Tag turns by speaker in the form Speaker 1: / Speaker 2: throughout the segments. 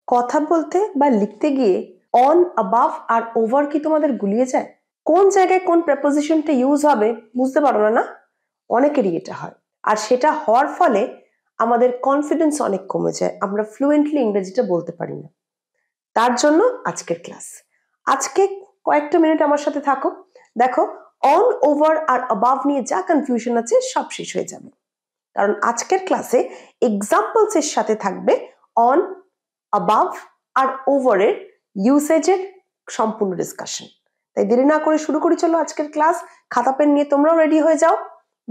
Speaker 1: কথা বলতে বা লিখতে গিয়ে অন, অ্যাবাভ আর ওভার কি তোমাদের গুলিয়ে যায়? কোন জায়গায় কোন প্রেপোজিশনটা ইউজ হবে বুঝতে পারো না? অনেকেরই এটা হয়, আর সেটা হওয়ার ফলে আমাদের কনফিডেন্স অনেক কমে যায়, আমরা ফ্লুয়েন্টলি ইংরেজিটা বলতে পারি না। তার জন্য আজকের ক্লাস। আজকে কয়েকটা মিনিট আমার সাথে থাকো, দেখো অন, ওভার আর অ্যাবাভ নিয়ে যা কনফিউশন আছে সব শেষ হয়ে যাবে। কারণ আজকের ক্লাসে এক্সাম্পলস এর সাথে থাকবে অন, অ্যাবাভ আর ওভারের ইউসেজের সম্পূর্ণ ডিসকাশন। তাই দেরি না করে শুরু করি, চলো আজকের ক্লাস। খাতা পেন নিয়ে তোমরাও রেডি হয়ে যাও।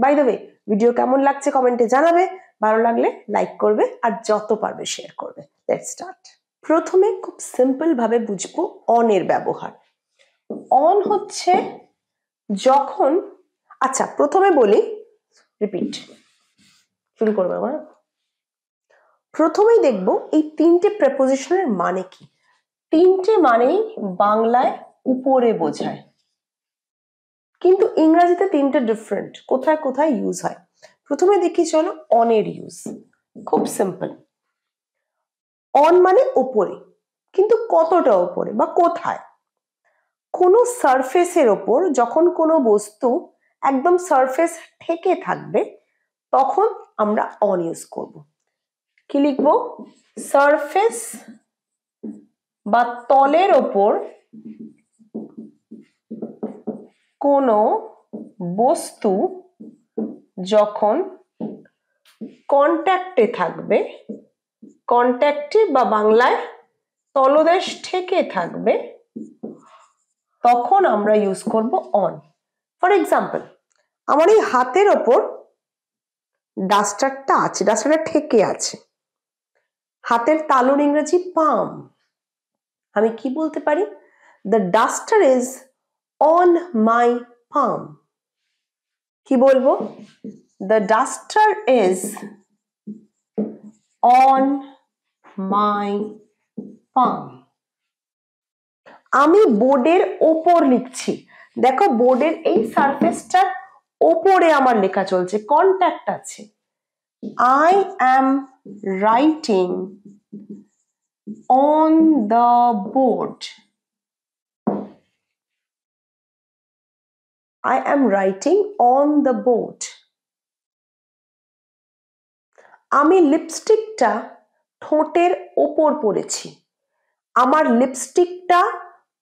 Speaker 1: বাই দ্য ওয়ে, ভিডিও কেমন লাগছে কমেন্টে জানাবে, ভালো লাগলে লাইক করবে আর যত পারবে শেয়ার করবে। Let's start. প্রথমে খুব সিম্পল ভাবে বুঝবো অন এর ব্যবহার। অন হচ্ছে যখন, আচ্ছা প্রথমে বলি, রিপিট শুরু করবো আমার। প্রথমেই দেখবো এই তিনটে প্রেপোজিশনের মানে কি। তিনটে মানেই বাংলায় উপরে বোঝায়, কিন্তু ইংরেজিতে তিনটে ডিফারেন্ট, কোথায় কোথায় ইউজ হয়। প্রথমে দেখি চলো অনের ইউজ। খুব সিম্পল। অন মানে উপরে, কিন্তু কতটা উপরে বা কোথায়? কোনো সারফেসের ওপর যখন কোনো বস্তু একদম সারফেস ঠেকে থাকবে তখন আমরা অন ইউজ করব। কি লিখবো? সারফেস বা তলের ওপর কোনো বস্তু যখন কন্ট্যাক্টে থাকবে, কন্ট্যাক্টে বা বাংলায় তলদেশ ঠেকে থাকবে, তখন আমরা ইউজ করব অন। ফর এক্সাম্পল, আমার এই হাতের ওপর ডাস্টারটা আছে, ডাস্টারটা ঠেকে আছে। হাতের তালুর ইংরেজি পাম। আমি কি বলতে পারি? The duster is on my palm. কি বলবো? The duster is on my palm. আমি বোর্ডের ওপর লিখছি, দেখো বোর্ডের এই সারফেসটার ওপরে আমার লেখা চলছে, কন্ট্যাক্ট আছে। I am writing on the board. I am writing on the board. আমি লিপস্টিকটা ঠোঁটের ওপর পরেছি, আমার লিপস্টিকটা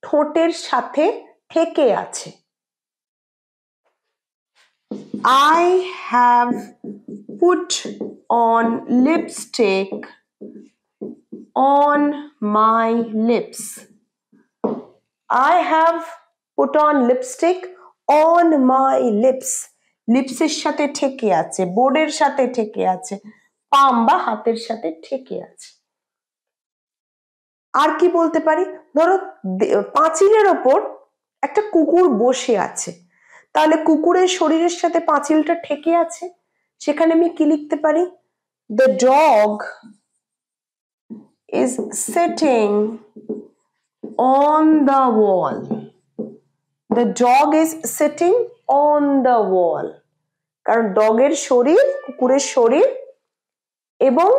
Speaker 1: ঠোঁটের সাথে ঠেকে আছে। I have put on lipstick on my lips. I have put on lipstick on my lips. Lips এর সাথে ঠেকে আছে, বোর্ডের সাথে ঠেকে আছে, পাম বা হাতের সাথে ঠেকে আছে। আর কি বলতে পারি? ধরো পাঁচিলের ওপর একটা কুকুর বসে আছে, তাহলে কুকুরের শরীরের সাথে পাঁচিলটা ঠেকে আছে, সেখানে আমি কি লিখতে পারি? The dog is sitting on the wall. The dog is sitting on the wall. কারণ ডগের শরীর, কুকুরের শরীর এবং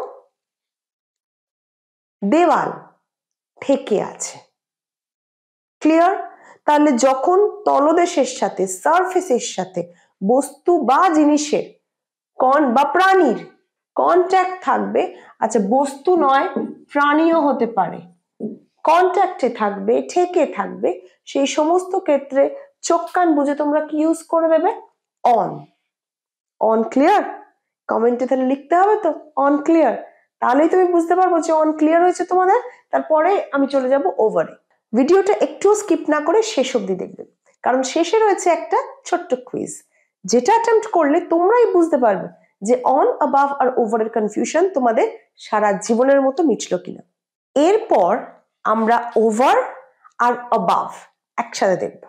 Speaker 1: দেওয়াল ঠেকে আছে। ক্লিয়ার? তাহলে যখন তলদেশের সাথে, সারফেসের সাথে বস্তু বা জিনিসের বা প্রাণীর কন্ট্যাক্ট থাকবে, আচ্ছা বস্তু নয় প্রাণীও হতে পারে, কন্ট্যাক্টে থাকবে, ঠেকে থাকবে, সেই সমস্ত ক্ষেত্রে চোখ কান বুঝে তোমরা কি ইউজ করে দেবে? অন। On clear? কমেন্টে তাহলে লিখতে হবে তো অন ক্লিয়ার, তাহলেই তুমি বুঝতে পারবো যে অন ক্লিয়ার হয়েছে তোমাদের। তারপরে আমি চলে যাব ওভারে। ভিডিওটা একটু স্কিপ না করে শেষ অবধি দেখবে, কারণ শেষে রয়েছে একটা ছোট্ট কুইজ, যেটা অ্যাটেম্প্ট করলে তোমরাই বুঝতে পারবে যে অন, অ্যাবাভ আর ওভারের কনফিউশন তোমাদের সারা জীবনের মতো মিটলো কিনা। এরপর আমরা ওভার আর অ্যাবাভ একসাথে দেখব।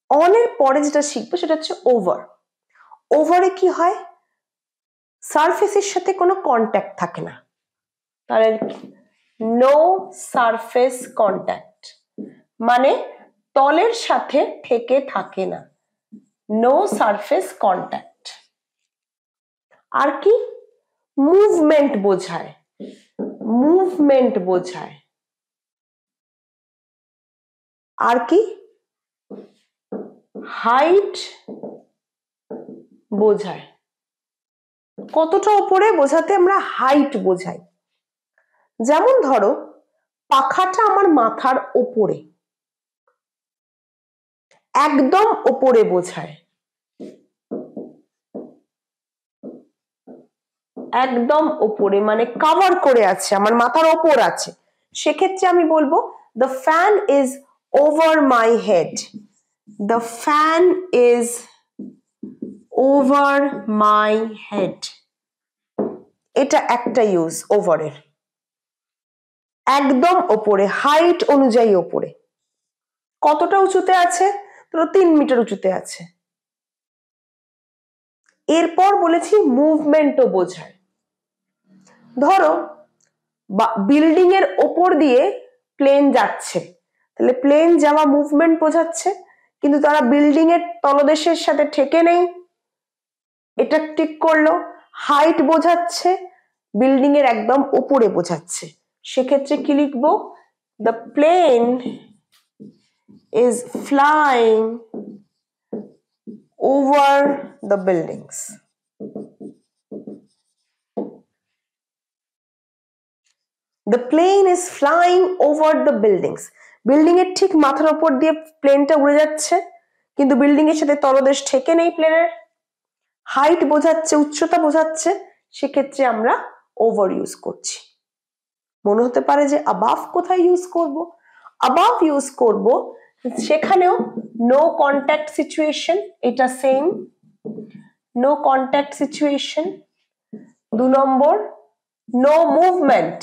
Speaker 1: অনের পরে যেটা শিখবো সেটা হচ্ছে ওভার। ওভারে কি হয়? সারফেসের সাথে কোনো কন্ট্যাক্ট থাকে না, তাহলে নো সারফেস কন্ট্যাক্ট, মানে তলের সাথে ঠেকে থাকে না, নো সারফেস কন্ট্যাক্ট। আর কি? মুভমেন্ট বোঝায়, মুভমেন্ট বোঝায়। আর কি? হাইট বোঝায়। কতটা উপরে বোঝাতে আমরা হাইট বোঝাই। যেমন ধরো পাখাটা আমার মাথার ওপরে, একদম ওপরে বোঝায়। একদম ওপরে মানে কভার করে আছে, আমার মাথার ওপর আছে, সেক্ষেত্রে আমি বলবো the fan is over my head. The fan is over my head. এটা একটা ইউজ ওভারের। একদম ওপরে, হাইট অনুযায়ী ওপরে। কতটা উঁচুতে আছে? ধরো 3 মিটার উঁচুতে আছে। এরপর বলেছি মুভমেন্টও বোঝায়। ধরো বিল্ডিং এর ওপর দিয়ে প্লেন যাচ্ছে, তাহলে প্লেন যাওয়া মুভমেন্ট বোঝাচ্ছে, কিন্তু তারা বিল্ডিং এর তলদেশের সাথে ঠেকে নেই, এটা ঠিক করলো। হাইট বোঝাচ্ছে, বিল্ডিং এর একদম উপরে বোঝাচ্ছে, সেক্ষেত্রে কি লিখবো? The plane is flying over the buildings. The plane is flying over the buildings. Building এর ঠিক মাথার উপর দিয়ে প্লেনটা উড়ে যাচ্ছে, কিন্তু বিল্ডিং এর সাথে তলদেশ ঠেকে নেই প্লেনের। হাইট বোঝাচ্ছে, উচ্চতা বোঝাচ্ছে, সেক্ষেত্রে আমরা ওভার ইউজ করছি। মনে হতে পারে যে অ্যাবাভ কোথায় ইউজ করব? অ্যাবাভ ইউজ করব সেখানেও নো কন্ট্যাক্ট সিচুয়েশন, এটা সেম, নো কন্ট্যাক্ট সিচুয়েশন। 2 নম্বর নো মুভমেন্ট,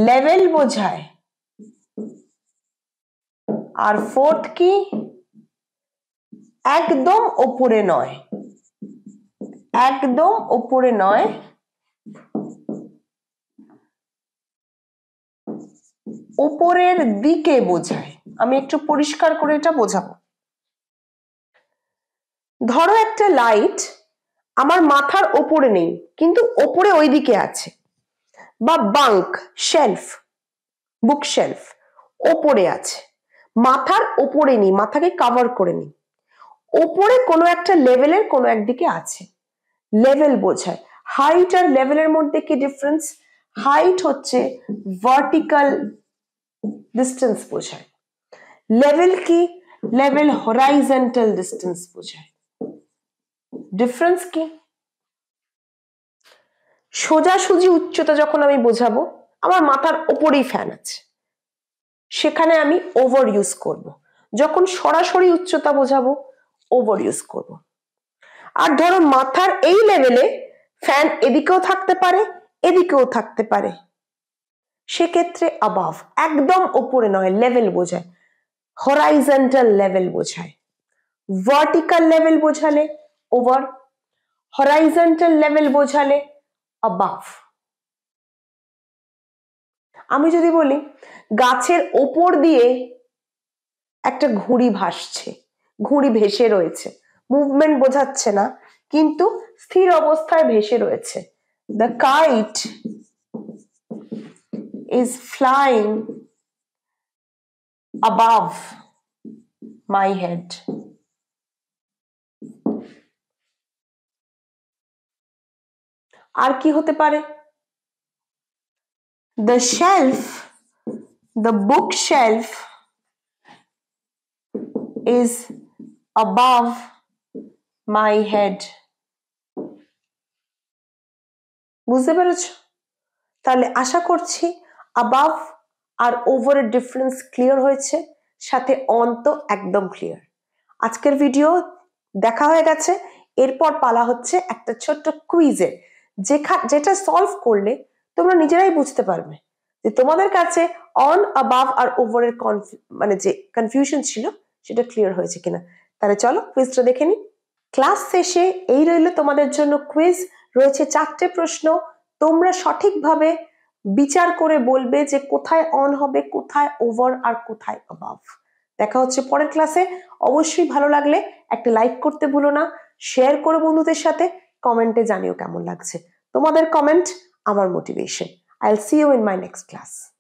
Speaker 1: লেভেল বোঝায়। আর 4th কি? একদম ওপরে নয়, একদম ওপরে নয়, উপরের দিকে বোঝায়। আমি একটু পরিষ্কার করে এটা বোঝাবো। ধরো একটা লাইট আমার মাথার ওপরে নেই, কিন্তু ওপরে ওই দিকে আছে, বা বাঙ্ক, শেলফ, বুক শেলফ ওপরে আছে, মাথার ওপরে নেই, মাথাকে কভার করে নেই, ওপরে কোনো একটা লেভেলের কোনো একদিকে আছে, লেভেল বোঝায়। হাইট আর লেভেলের মধ্যে কি ডিফারেন্স? হাইট হচ্ছে ভার্টিক্যাল ডিস্টেন্স বোঝায়, লেভেল কি? লেভেল হরাইজন্টাল ডিস্টেন্স বোঝায়। ডিফারেন্স কি? সোজাসুজি উচ্চতা যখন আমি বোঝাবো, আমার মাথার ওপরেই ফ্যান আছে, সেখানে আমি ওভার ইউজ করব। যখন সরাসরি উচ্চতা বোঝাবো, ওভার ইউজ করব। আর ধরো মাথার এই লেভেলে ফ্যান এদিকেও থাকতে পারে, এদিকেও থাকতে পারে, সেক্ষেত্রে অ্যাবাভ, একদম ওপরে নয়, লেভেল বোঝায়, হরাইজন্টাল লেভেল বোঝায়। ভার্টিক্যাল লেভেল বোঝালে ওভার, হরাইজন্টাল লেভেল বোঝালে অ্যাবাভ। আমি যদি বলি গাছের ওপর দিয়ে একটা ঘুড়ি ভাসছে, ঘুড়ি ভেসে রয়েছে, মুভমেন্ট বোঝাচ্ছে না, কিন্তু স্থির অবস্থায় ভেসে রয়েছে। The kite is flying above my head. আর কি হতে পারে? The shelf, the bookshelf is above my head. বুঝতে পেরেছো? তাহলে আশা করছি অ্যাবাভ আর ওভারের ডিফারেন্স ক্লিয়ার হয়েছে, সাথে অন তো একদম ক্লিয়ার। আজকের ভিডিও দেখা হয়ে গেছে, এরপর পালা হচ্ছে একটা ছোট্ট কুইজের, যেটা সলভ করলে তোমরা নিজেরাই বুঝতে পারবে যে তোমাদের কাছে অন, অ্যাবাভ আর ওভারের মানে যে কনফিউশন ছিল সেটা ক্লিয়ার হয়েছে কিনা। তাহলে চলো কুইজটা দেখে নি। ক্লাস শেষে এই রইল তোমাদের জন্য কুইজ, রয়েছে 4টে প্রশ্ন, তোমরা সঠিকভাবে বিচার করে বলবে যে কোথায় অন হবে, কোথায় ওভার আর কোথায় অ্যাবাভ। দেখা হচ্ছে পরের ক্লাসে। অবশ্যই ভালো লাগলে একটা লাইক করতে ভুলো না, শেয়ার করে বন্ধুদের সাথে, কমেন্টে জানিও কেমন লাগছে। তোমাদের কমেন্ট আমার motivation. I will see you in my next class.